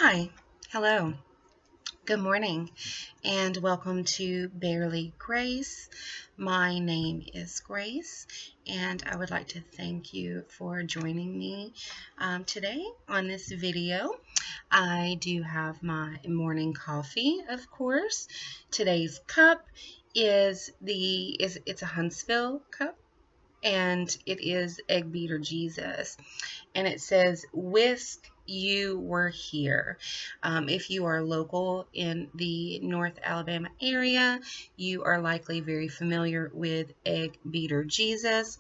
Hi, hello, good morning, and welcome to Barely Grace. My name is Grace, and I would like to thank you for joining me today on this video. I do have my morning coffee, of course. Today's cup it's a Huntsville cup, and it is Egg Beater Jesus, and it says whisk you were here. If you are local in the North Alabama area, you are likely very familiar with Egg Beater Jesus.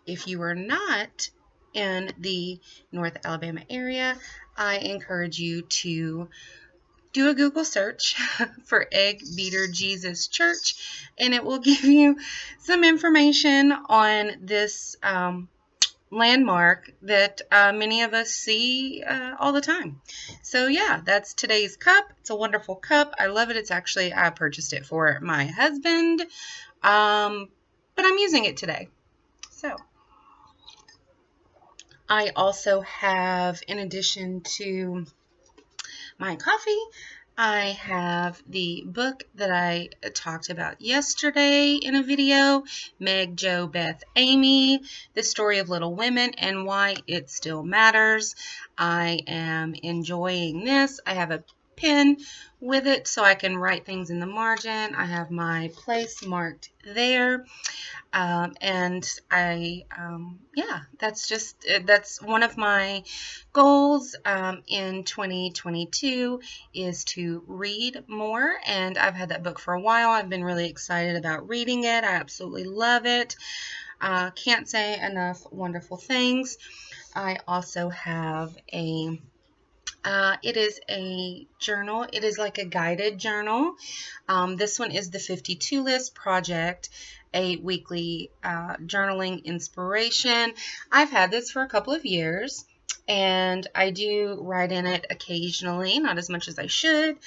If you are not in the North Alabama area, I encourage you to do a Google search for Egg Beater Jesus Church, and it will give you some information on this landmark that many of us see all the time. So yeah, that's today's cup. It's a wonderful cup. I love it. I purchased it for my husband, but I'm using it today. So I also have, in addition to my coffee, I have the book that I talked about yesterday in a video, Meg, Jo, Beth, Amy, The Story of Little Women and Why It Still Matters. I am enjoying this. I have a pen with it so I can write things in the margin. I have my place marked there. That's one of my goals in 2022 is to read more, and I've had that book for a while. I've been really excited about reading it. I absolutely love it. Can't say enough wonderful things. I also have it is a journal. It is like a guided journal. This one is the 52 List Project, a weekly journaling inspiration. I've had this for a couple of years, and I do write in it occasionally, not as much as I should.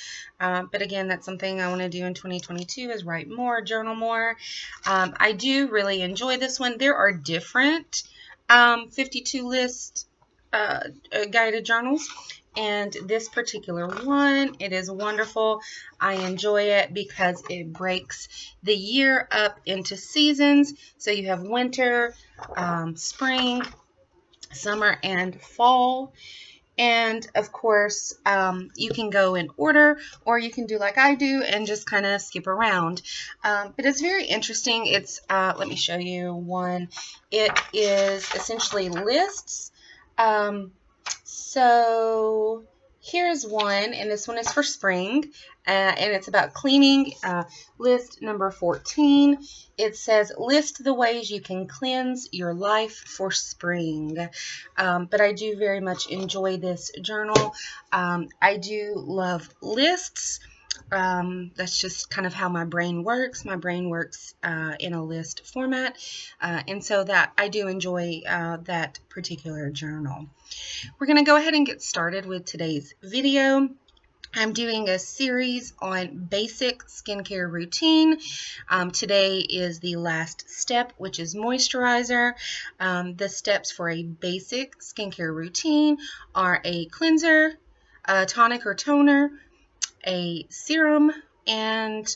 But again, that's something I want to do in 2022 is write more, journal more. I do really enjoy this one. There are different 52 List guided journals. And this particular one, it is wonderful. I enjoy it because it breaks the year up into seasons. So you have winter, spring, summer, and fall. And of course, you can go in order, or you can do like I do and just kind of skip around. But it's very interesting. Let me show you one. It is essentially lists. So here's one, and this one is for spring, and it's about cleaning. List number 14. It says, list the ways you can cleanse your life for spring. But I do very much enjoy this journal. I do love lists. That's just kind of how my brain works. My brain works in a list format, and so that I do enjoy that particular journal. We're going to go ahead and get started with today's video. I'm doing a series on basic skincare routine. Today is the last step, which is moisturizer. The steps for a basic skincare routine are a cleanser, a tonic or toner, a serum, and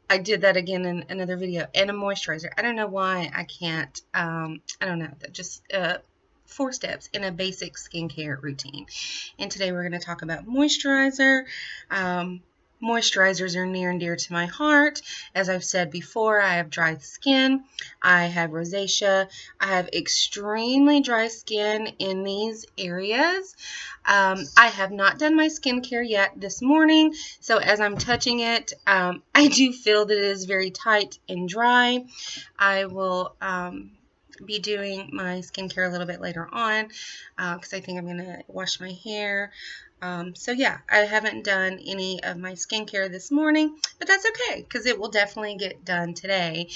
I did that again in another video, and a moisturizer. I don't know why I can't, I don't know, just 4 steps in a basic skincare routine. And today we're going to talk about moisturizer. Moisturizers are near and dear to my heart. As I've said before, I have dry skin. I have rosacea. I have extremely dry skin in these areas. I have not done my skincare yet this morning, so as I'm touching it, I do feel that it is very tight and dry. I will be doing my skincare a little bit later on because I think I'm going to wash my hair. So yeah, I haven't done any of my skincare this morning, but that's okay because it will definitely get done today.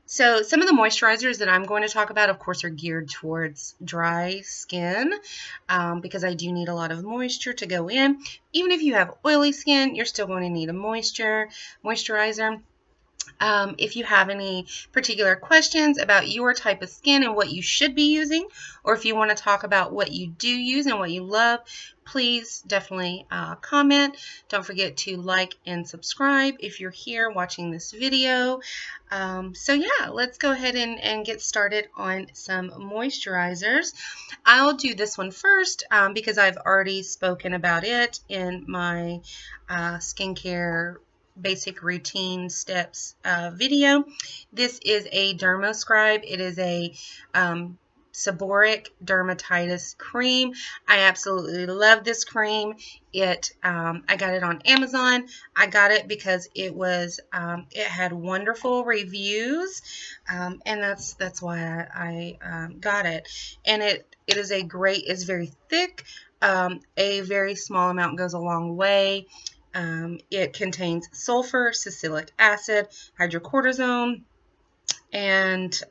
So some of the moisturizers that I'm going to talk about, of course, are geared towards dry skin because I do need a lot of moisture to go in. Even if you have oily skin, you're still going to need a moisturizer. If you have any particular questions about your type of skin and what you should be using, or if you want to talk about what you do use and what you love, please definitely comment. Don't forget to like and subscribe if you're here watching this video. So yeah, let's go ahead and get started on some moisturizers. I'll do this one first because I've already spoken about it in my skincare basic routine steps video. This is a Derma Scribe. It is a Seborrheic Dermatitis cream. I absolutely love this cream. I got it on Amazon. I got it because it was it had wonderful reviews, and that's why I got it. And it is a great. It's very thick. A very small amount goes a long way. It contains sulfur, salicylic acid, hydrocortisone, and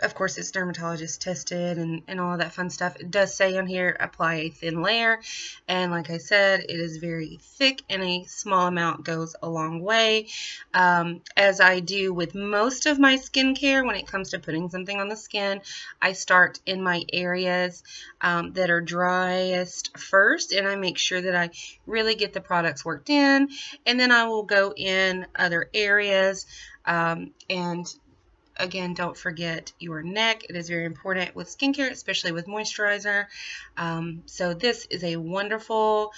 of course, it's dermatologist tested and all of that fun stuff. It does say on here, apply a thin layer. And like I said, it is very thick and a small amount goes a long way. As I do with most of my skincare, when it comes to putting something on the skin, I start in my areas that are driest first. And I make sure that I really get the products worked in. And then I will go in other areas and again, don't forget your neck. It is very important with skincare, especially with moisturizer. So this is a wonderful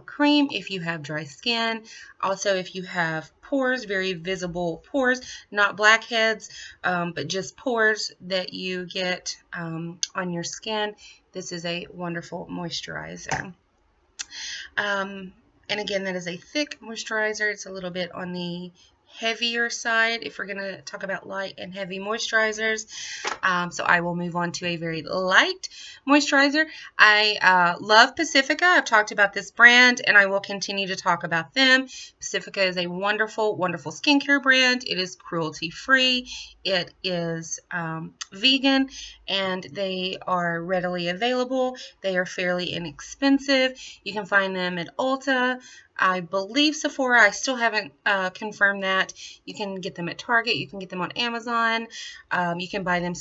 cream if you have dry skin. Also, if you have pores, very visible pores, not blackheads, but just pores that you get on your skin, this is a wonderful moisturizer. And again, that is a thick moisturizer. It's a little bit on the heavier side if we're going to talk about light and heavy moisturizers. So I will move on to a very light moisturizer. I love Pacifica. I've talked about this brand and I will continue to talk about them. Pacifica is a wonderful, wonderful skincare brand. It is cruelty-free. It is vegan and they are readily available. They are fairly inexpensive. You can find them at Ulta. I believe Sephora. I still haven't confirmed that. You can get them at Target. You can get them on Amazon. You can buy them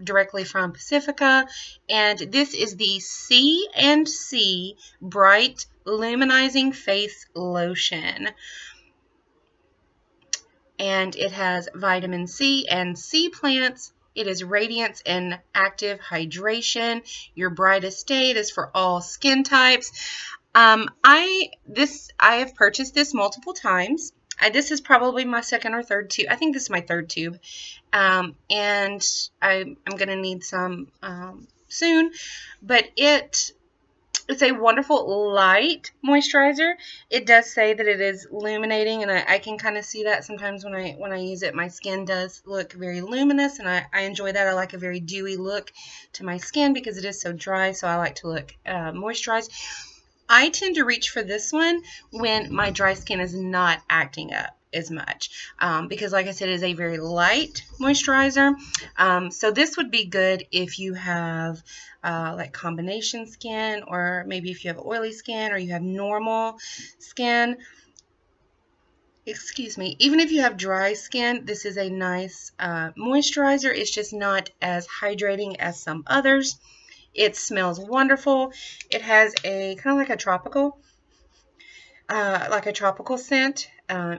directly from Pacifica. And this is the C&C Bright Luminizing Face Lotion. And it has vitamin C and sea plants. It is radiance and active hydration. Your brightest day. It is for all skin types. I have purchased this multiple times. This is probably my second or third tube. I think this is my third tube. And I'm going to need some soon. But it's a wonderful light moisturizer. It does say that it is illuminating, and I can kind of see that sometimes when I use it. My skin does look very luminous, and I enjoy that. I like a very dewy look to my skin because it is so dry, so I like to look moisturized. I tend to reach for this one when my dry skin is not acting up as much because, like I said, it is a very light moisturizer. So this would be good if you have like combination skin, or maybe if you have oily skin or you have normal skin. Excuse me. Even if you have dry skin, this is a nice moisturizer. It's just not as hydrating as some others. It smells wonderful. It has a kind of like a tropical scent.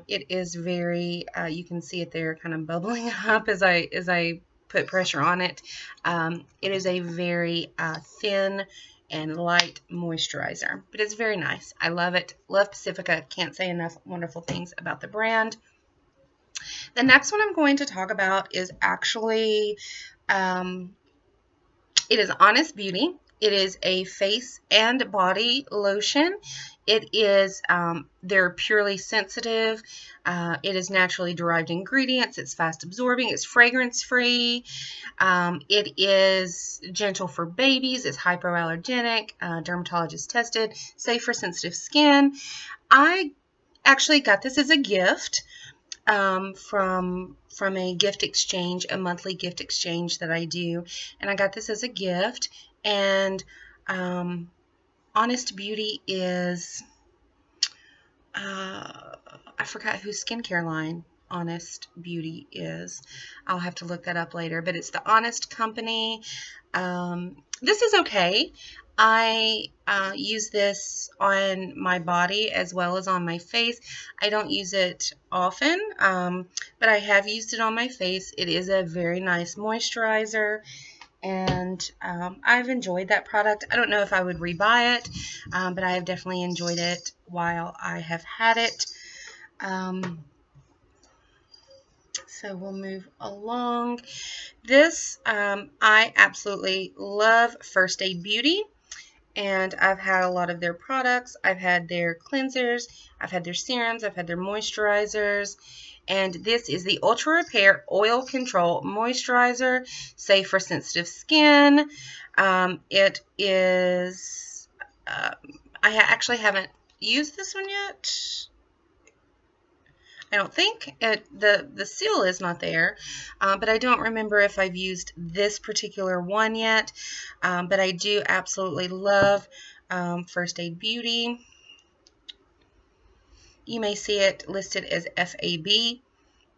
It is very, you can see it there kind of bubbling up as I put pressure on it. It is a very thin and light moisturizer, but it's very nice. I love it. Love Pacifica. Can't say enough wonderful things about the brand. The next one I'm going to talk about is actually, it is Honest Beauty. It is a face and body lotion. It is, they're purely sensitive. It is naturally derived ingredients. It's fast absorbing. It's fragrance free. It is gentle for babies. It's hypoallergenic, dermatologist tested, safe for sensitive skin. I actually got this as a gift from a gift exchange, a monthly gift exchange that I do, and I got this as a gift. And Honest Beauty is, I forgot who SkinCare line Honest Beauty is. I'll have to look that up later, but it's the Honest Company. This is okay. I use this on my body as well as on my face. I don't use it often, but I have used it on my face. It is a very nice moisturizer, and I've enjoyed that product. I don't know if I would rebuy it, but I have definitely enjoyed it while I have had it. So we'll move along. This, I absolutely love First Aid Beauty, and I've had a lot of their products. I've had their cleansers, I've had their serums, I've had their moisturizers, and this is the Ultra Repair Oil Control Moisturizer, safe for sensitive skin. It is, I actually haven't used this one yet. I don't think the seal is not there, but I don't remember if I've used this particular one yet, but I do absolutely love First Aid Beauty. You may see it listed as FAB.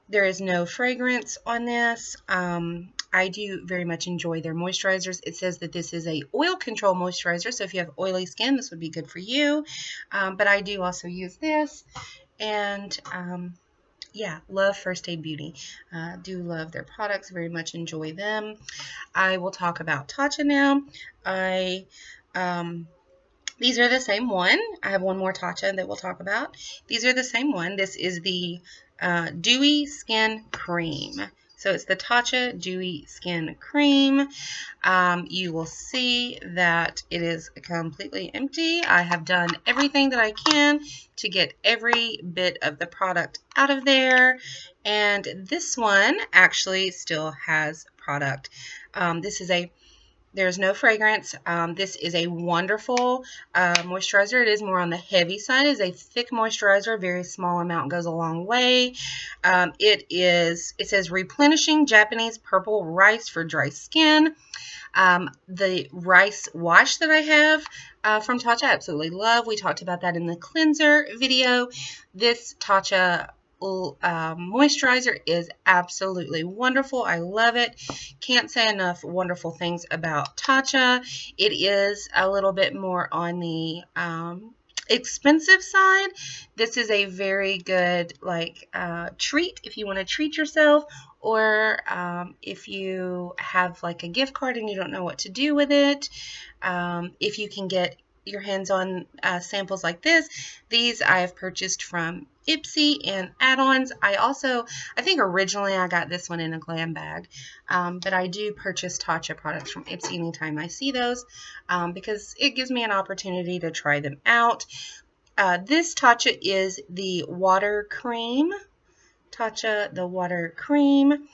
There is no fragrance on this. I do very much enjoy their moisturizers. It says that this is a oil control moisturizer, so if you have oily skin, this would be good for you, but I do also use this, and yeah, love First Aid Beauty. Do love their products, very much enjoy them. I will talk about Tatcha now. These are the same one. I have one more Tatcha that we'll talk about. These are the same one. This is the Dewy Skin Cream. So it's the Tatcha Dewy Skin Cream. You will see that it is completely empty. I have done everything that I can to get every bit of the product out of there. And this one actually still has product. There's no fragrance. This is a wonderful moisturizer. It is more on the heavy side. It is a thick moisturizer. A very small amount goes a long way. It says replenishing Japanese purple rice for dry skin. The rice wash that I have from Tatcha, I absolutely love. We talked about that in the cleanser video. This Tatcha moisturizer is absolutely wonderful. I love it. Can't say enough wonderful things about Tatcha. It is a little bit more on the expensive side. This is a very good treat if you want to treat yourself, or if you have like a gift card and you don't know what to do with it. If you can get your hands on samples like this, these I have purchased from Ipsy and add-ons. I think originally I got this one in a glam bag, but I do purchase Tatcha products from Ipsy anytime I see those, because it gives me an opportunity to try them out. This Tatcha is the water cream. Tatcha, the water cream.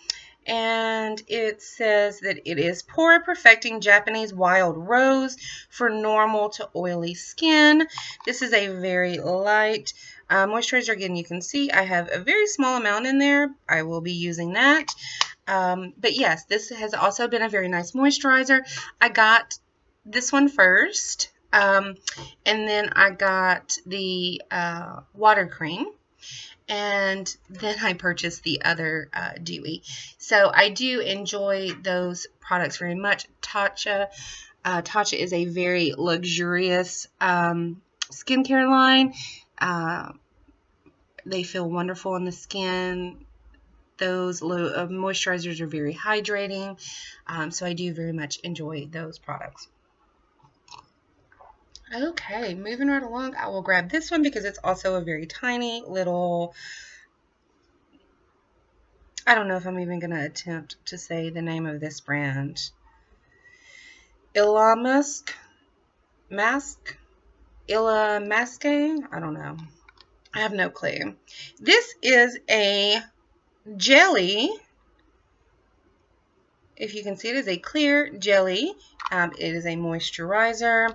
And it says that it is pore perfecting Japanese wild rose for normal to oily skin. This is a very light moisturizer. Again, you can see I have a very small amount in there. I will be using that. But yes, this has also been a very nice moisturizer. I got this one first, and then I got the water cream. And then I purchased the other Dewy. So I do enjoy those products very much. Tatcha is a very luxurious skincare line. They feel wonderful on the skin. Those moisturizers are very hydrating. So I do very much enjoy those products. Okay, moving right along, I will grab this one because it's also a very tiny little, I don't know if I'm even going to attempt to say the name of this brand. Illamasqua? I don't know. I have no clue. This is a jelly. If you can see, it is a clear jelly. It is a moisturizer.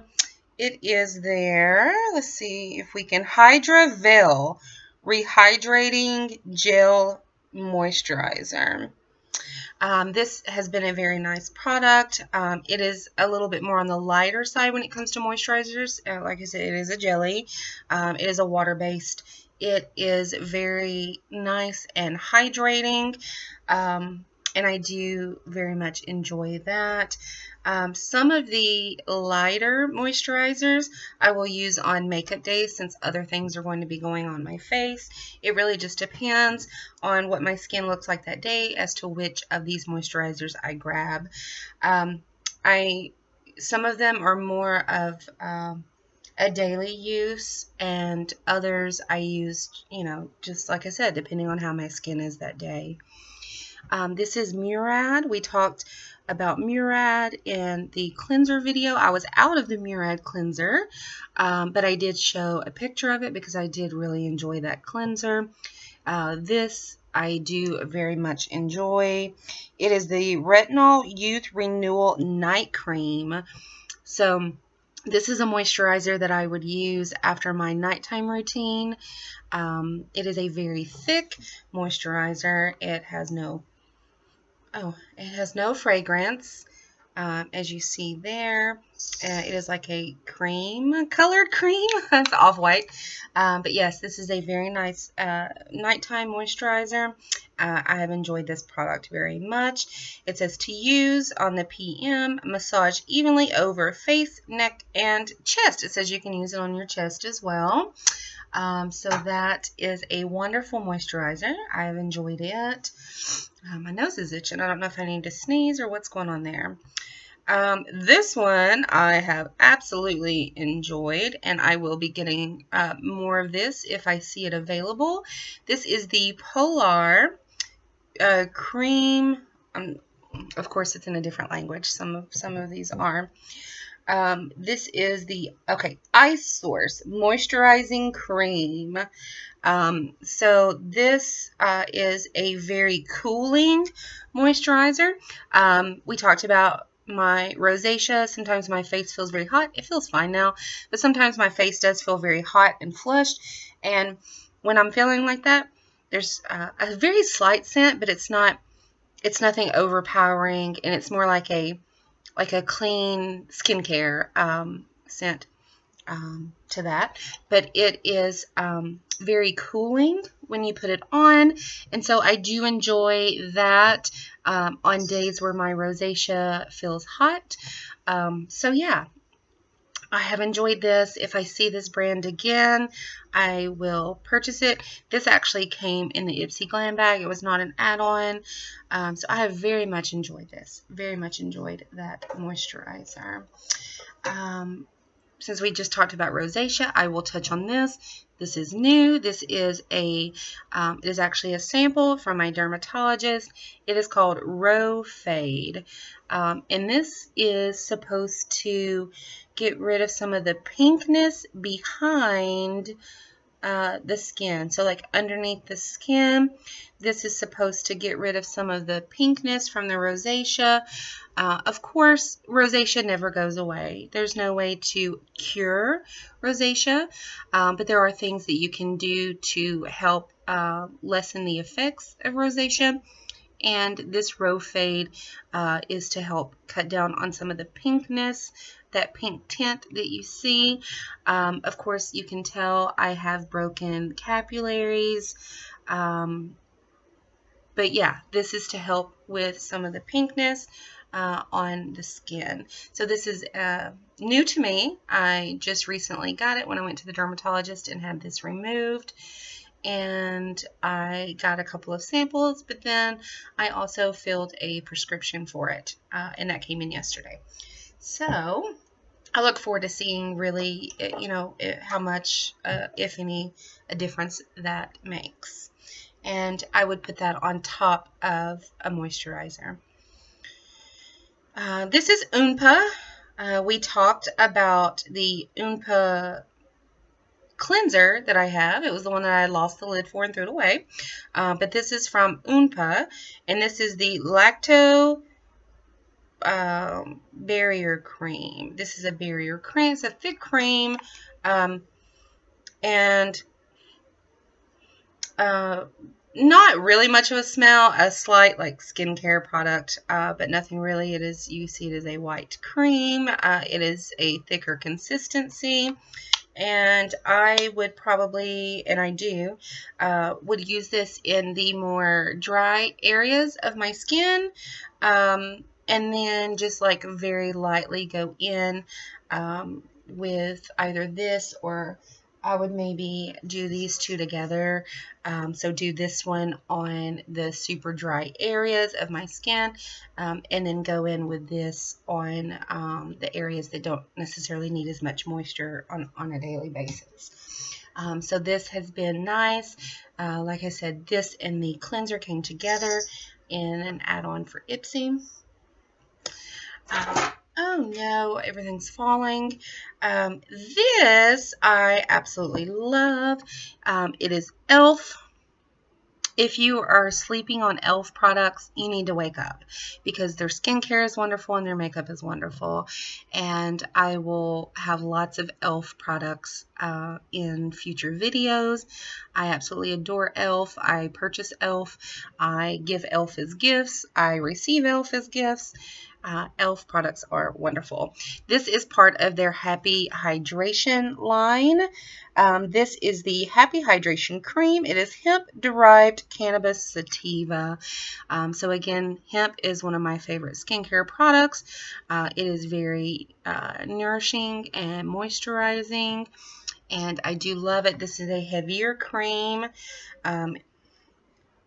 It is there. Let's see if we can. Hydra Vail Rehydrating Gel Moisturizer. This has been a very nice product. It is a little bit more on the lighter side when it comes to moisturizers. Like I said, it is a jelly. It is a water-based It is very nice and hydrating, and I do very much enjoy that. Some of the lighter moisturizers I will use on makeup days since other things are going to be going on my face. It really just depends on what my skin looks like that day as to which of these moisturizers I grab. Um, some of them are more of a daily use, and others I use, just like I said, depending on how my skin is that day. This is Murad. We talked about Murad in the cleanser video. I was out of the Murad cleanser, but I did show a picture of it because I did really enjoy that cleanser. This I do very much enjoy. It is the Retinol Youth Renewal Night Cream. So this is a moisturizer that I would use after my nighttime routine. It is a very thick moisturizer. It has no fragrance. As you see there, it is like a colored cream. That's off-white. But yes, this is a very nice nighttime moisturizer. I have enjoyed this product very much. It says to use on the PM, massage evenly over face, neck, and chest. It says you can use it on your chest as well. So that is a wonderful moisturizer. I have enjoyed it. My nose is itching. I don't know if I need to sneeze or what's going on there. This one I have absolutely enjoyed, and I will be getting more of this if I see it available. This is the Polaar cream. Of course, it's in a different language. Some of these are. This is the Ice Source Moisturizing Cream. So this is a very cooling moisturizer. We talked about my rosacea. Sometimes my face feels very hot. It feels fine now, but sometimes my face does feel very hot and flushed. And when I'm feeling like that, there's a very slight scent, but it's nothing overpowering, and it's more like a clean skincare scent to that. But it is very cooling when you put it on, and so I do enjoy that on days where my rosacea feels hot. So yeah, I have enjoyed this. If I see this brand again, I will purchase it. This actually came in the Ipsy Glam bag. It was not an add-on. So I have very much enjoyed this. Very much enjoyed that moisturizer. Since we just talked about rosacea, I will touch on this. This is new. This is it is actually a sample from my dermatologist. It is called Rhofade. And this is supposed to get rid of some of the pinkness behind the skin. So like underneath the skin, this is supposed to get rid of some of the pinkness from the rosacea. Of course, rosacea never goes away. There's no way to cure rosacea, but there are things that you can do to help lessen the effects of rosacea. And this Rhofade is to help cut down on some of the pinkness, that pink tint that you see. Of course, you can tell I have broken capillaries. But yeah, this is to help with some of the pinkness on the skin. So this is new to me. I just recently got it when I went to the dermatologist and had this removed. And I got a couple of samples, but then I also filled a prescription for it, and that came in yesterday. So I look forward to seeing really, how much, if any, a difference that makes. And I would put that on top of a moisturizer. This is Unpa. We talked about the Unpa cleanser that I have. It was the one that I lost the lid for and threw it away. But this is from Unpa, and this is the Lacto barrier cream. This is a barrier cream. It's a thick cream, and not really much of a smell. A slight like skincare product, but nothing really. You see it as a white cream. It is a thicker consistency. And I would probably, and I do, would use this in the more dry areas of my skin, and then just like very lightly go in with either this, or I would maybe do these two together. So do this one on the super dry areas of my skin, and then go in with this on the areas that don't necessarily need as much moisture on a daily basis. So this has been nice. Like I said, this and the cleanser came together in an add-on for Ipsy. Oh no, everything's falling. This I absolutely love. It is e.l.f. If you are sleeping on e.l.f. products, you need to wake up, because their skincare is wonderful and their makeup is wonderful. And I will have lots of e.l.f. products in future videos. I absolutely adore e.l.f. I purchase e.l.f. I give e.l.f. as gifts. I receive e.l.f. as gifts. e.l.f. products are wonderful. This is part of their Happy Hydration line. This is the Happy Hydration Cream. It is hemp-derived cannabis sativa. So again, hemp is one of my favorite skincare products. It is very nourishing and moisturizing, and I do love it. This is a heavier cream.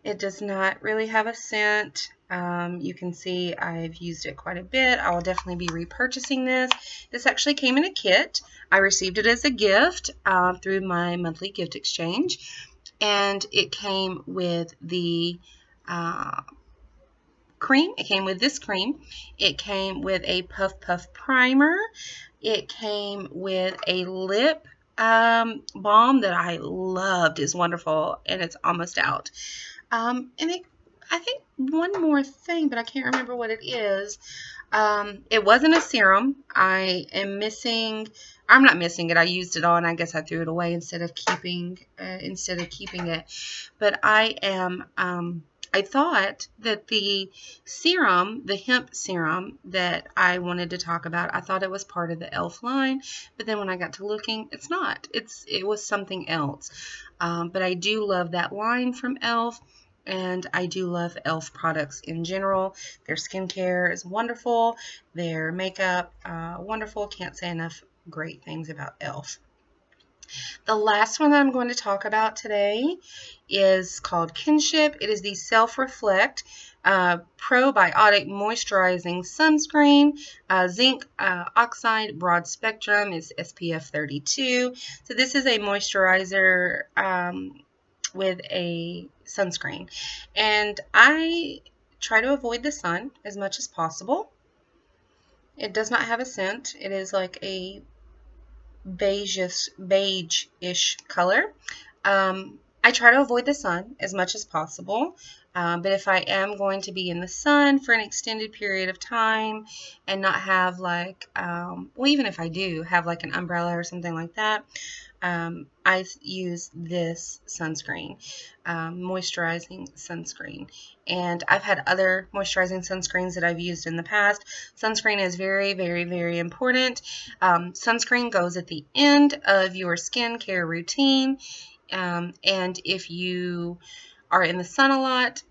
It does not really have a scent. You can see I've used it quite a bit. I will definitely be repurchasing this. This actually came in a kit. I received it as a gift through my monthly gift exchange. And it came with the cream. It came with this cream. It came with a Puff Puff primer. It came with a lip balm that I loved. It's wonderful, and it's almost out. And I think one more thing, but I can't remember what it is. It wasn't a serum. I'm not missing it. I used it all, and I guess I threw it away instead of keeping it. But I thought that the serum, the hemp serum that I wanted to talk about, I thought it was part of the e.l.f. line, but then when I got to looking, it's not. It was something else. But I do love that line from e.l.f., and I do love e.l.f. products in general. Their skincare is wonderful. Their makeup, wonderful. Can't say enough great things about e.l.f. The last one that I'm going to talk about today is called Kinship. It is the Self-Reflect Probiotic Moisturizing Sunscreen. Zinc Oxide Broad Spectrum is SPF 32. So this is a moisturizer with a sunscreen. And I try to avoid the sun as much as possible. It does not have a scent. It is like a beige-ish color. I try to avoid the sun as much as possible, but if I am going to be in the sun for an extended period of time and not have like, well, even if I do have like an umbrella or something like that, I use this sunscreen, moisturizing sunscreen. And I've had other moisturizing sunscreens that I've used in the past. Sunscreen is very, very, very important. Sunscreen goes at the end of your skincare routine. And if you are in the sun a lot,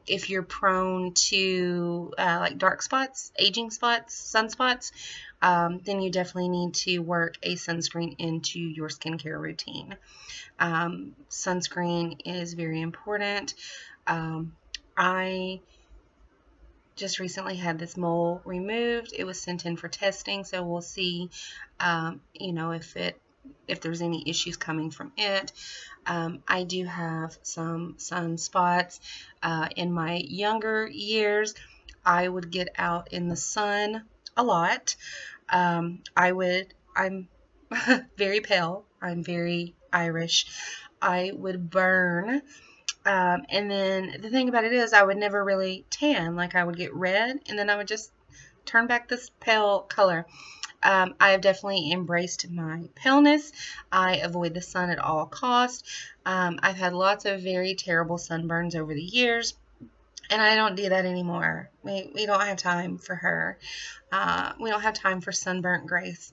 if you're prone to like dark spots, aging spots, sunspots, then you definitely need to work a sunscreen into your skincare routine. Sunscreen is very important. I just recently had this mole removed. It was sent in for testing, so we'll see, if there's any issues coming from it. I do have some sunspots. In my younger years, I would get out in the sun a lot. I'm very pale. I'm very Irish. I would burn. And then the thing about it is I would never really tan. Like I would get red and then I would just turn back this pale color. I have definitely embraced my paleness. I avoid the sun at all costs. I've had lots of very terrible sunburns over the years. And I don't do that anymore. We don't have time for her. We don't have time for sunburnt Grace.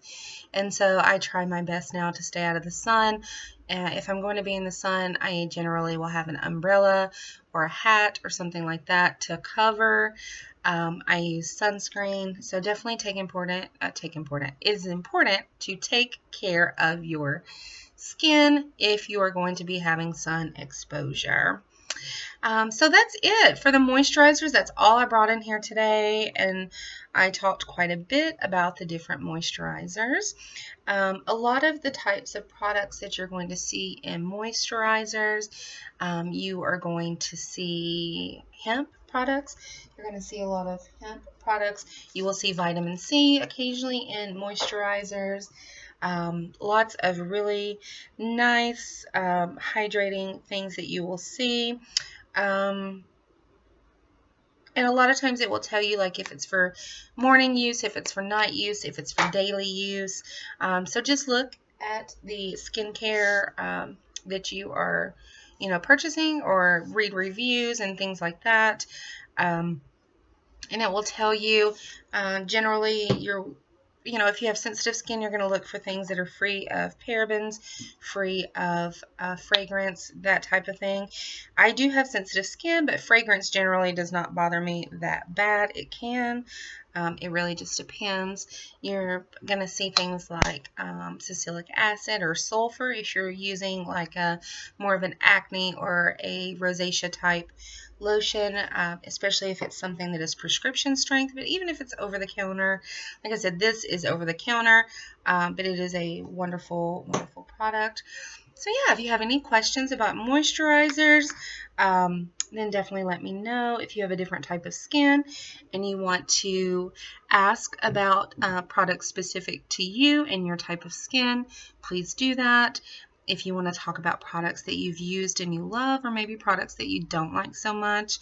And so I try my best now to stay out of the sun. If I'm going to be in the sun, I generally will have an umbrella or a hat or something like that to cover. I use sunscreen. So definitely it is important to take care of your skin if you are going to be having sun exposure. So that's it for the moisturizers. That's all I brought in here today, and I talked quite a bit about the different moisturizers. A lot of the types of products that you're going to see in moisturizers, you are going to see hemp products. You're going to see a lot of hemp products. You will see vitamin C occasionally in moisturizers. Lots of really nice hydrating things that you will see. And a lot of times it will tell you like if it's for morning use, if it's for night use, if it's for daily use. So just look at the skincare that you are, purchasing, or read reviews and things like that. And it will tell you generally if you have sensitive skin, you're going to look for things that are free of parabens, free of fragrance, that type of thing. I do have sensitive skin, but fragrance generally does not bother me that bad. It can. It really just depends. You're going to see things like salicylic acid or sulfur if you're using like more of an acne or a rosacea type lotion, especially if it's something that is prescription strength. But even if it's over the counter, like I said, this is over the counter, but it is a wonderful, wonderful product. So yeah, if you have any questions about moisturizers, then definitely let me know. If you have a different type of skin and you want to ask about products specific to you and your type of skin, please do that. If you want to talk about products that you've used and you love, or maybe products that you don't like so much,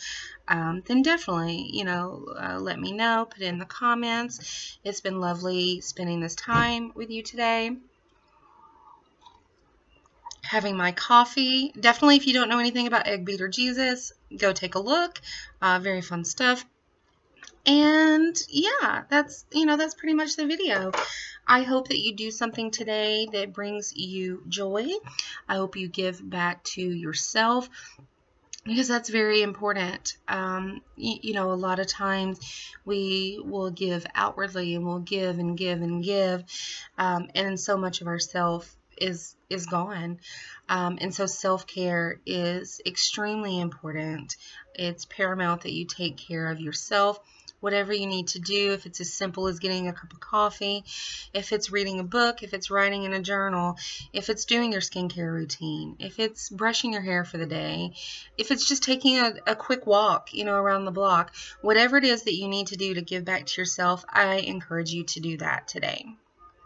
then definitely, let me know. Put it in the comments. It's been lovely spending this time with you today. Having my coffee. Definitely, if you don't know anything about Egg Beater Jesus, go take a look. Very fun stuff. And yeah, that's pretty much the video. I hope that you do something today that brings you joy. I hope you give back to yourself, because that's very important. A lot of times we will give outwardly, and we'll give and give and give, and so much of ourself is gone. And so self-care is extremely important. It's paramount that you take care of yourself. Whatever you need to do, if it's as simple as getting a cup of coffee, if it's reading a book, if it's writing in a journal, if it's doing your skincare routine, if it's brushing your hair for the day, if it's just taking a quick walk, around the block, whatever it is that you need to do to give back to yourself, I encourage you to do that today.